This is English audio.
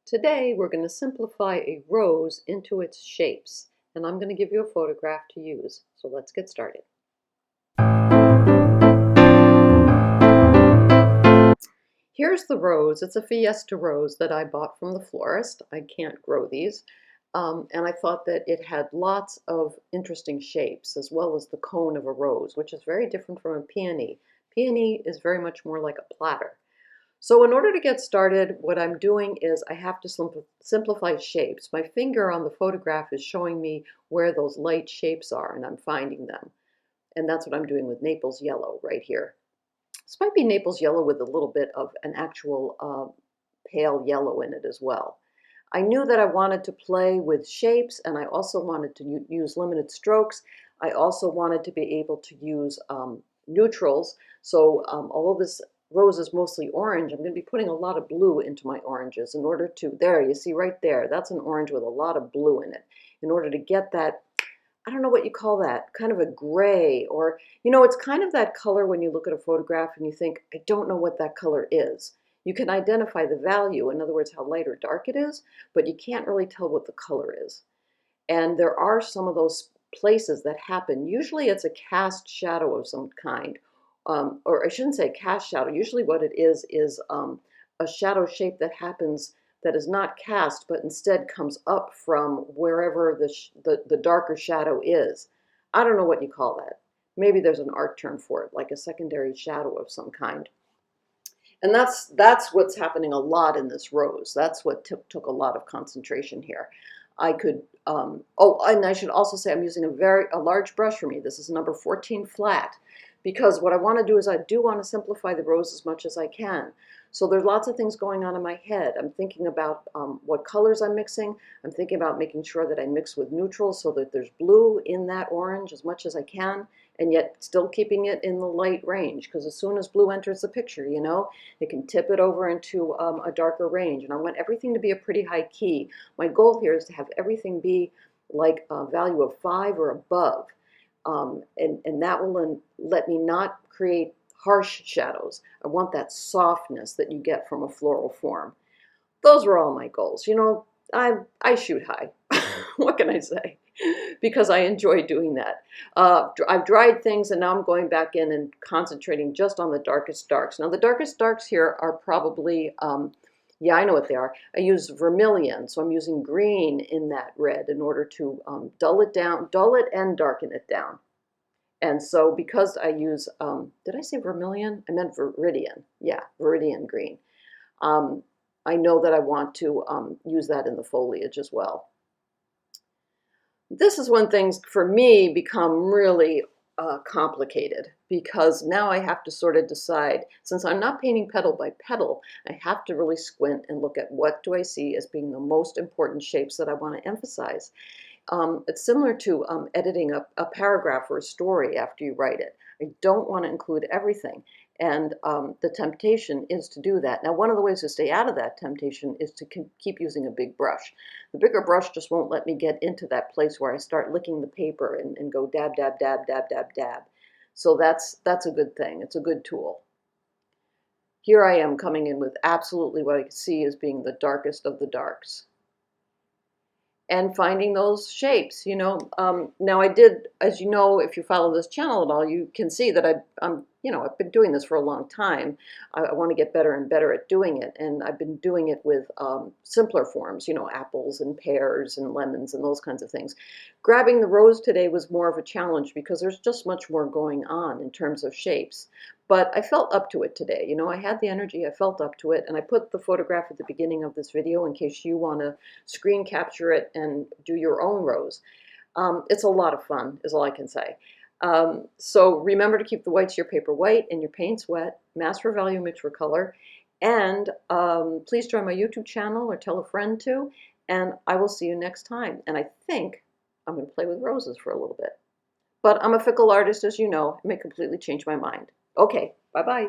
Today we're going to simplify a rose into its shapes, and I'm going to give you a photograph to use. So let's get started. Here's the rose. It's a Fiesta rose that I bought from the florist. I can't grow these. And I thought that it had lots of interesting shapes, as well as the cone of a rose, which is very different from a peony. Peony is very much more like a platter. So in order to get started, what I'm doing is I have to simplify shapes. My finger on the photograph is showing me where those light shapes are, and I'm finding them. And that's what I'm doing with Naples yellow right here. This might be Naples yellow with a little bit of an actual pale yellow in it as well. I knew that I wanted to play with shapes, and I also wanted to use limited strokes. I also wanted to be able to use neutrals. So although this rose is mostly orange, I'm going to be putting a lot of blue into my oranges in order to, there, you see right there, that's an orange with a lot of blue in it. In order to get that, I don't know what you call that, kind of a gray, or, it's kind of that color when you look at a photograph and you think, I don't know what that color is. You can identify the value, in other words, how light or dark it is, but you can't really tell what the color is. And there are some of those places that happen. Usually it's a cast shadow of some kind, or I shouldn't say cast shadow. Usually what it is a shadow shape that happens that is not cast, but instead comes up from wherever the darker shadow is. I don't know what you call that. Maybe there's an art term for it, like a secondary shadow of some kind. And that's what's happening a lot in this rose. That's what took a lot of concentration here. I could, oh, and I should also say I'm using a large brush for me. This is number 14 flat, because what I want to do is I do want to simplify the rose as much as I can. So there's lots of things going on in my head. I'm thinking about what colors I'm mixing. I'm thinking about making sure that I mix with neutrals so that there's blue in that orange as much as I can, and yet still keeping it in the light range, because as soon as blue enters the picture, it can tip it over into a darker range. And I want everything to be a pretty high key. My goal here is to have everything be like a value of 5 or above. And that will let me not create harsh shadows. I want that softness that you get from a floral form. Those are all my goals. I shoot high. What can I say? Because I enjoy doing that. I've dried things, and now I'm going back in and concentrating just on the darkest darks. Now the darkest darks here are probably, yeah, I know what they are. I use vermilion, so I'm using green in that red in order to dull it and darken it down. And so because I use, did I say vermilion? I meant viridian. Yeah, viridian green. I know that I want to use that in the foliage as well. This is when things, for me, become really complicated, because now I have to sort of decide, since I'm not painting petal by petal, I have to really squint and look at what do I see as being the most important shapes that I want to emphasize. It's similar to editing a paragraph or a story after you write it. I don't want to include everything. And the temptation is to do that. Now, one of the ways to stay out of that temptation is to keep using a big brush. The bigger brush just won't let me get into that place where I start licking the paper and go dab, dab, dab, dab, dab, dab. So that's a good thing. It's a good tool. Here I am coming in with absolutely what I see as being the darkest of the darks, and finding those shapes. Now I did, as you know, if you follow this channel at all, you can see that I've been doing this for a long time. I want to get better and better at doing it, and I've been doing it with simpler forms, apples and pears and lemons and those kinds of things. Grabbing the rose today was more of a challenge because there's just much more going on in terms of shapes. But I felt up to it today. I had the energy, I felt up to it, and I put the photograph at the beginning of this video in case you want to screen capture it and do your own rose. It's a lot of fun, is all I can say. So remember to keep the whites of your paper white and your paints wet, mask for value, mix for color, and please join my YouTube channel or tell a friend to, and I will see you next time. And I think I'm going to play with roses for a little bit. But I'm a fickle artist, as you know. I may completely change my mind. Okay, bye-bye.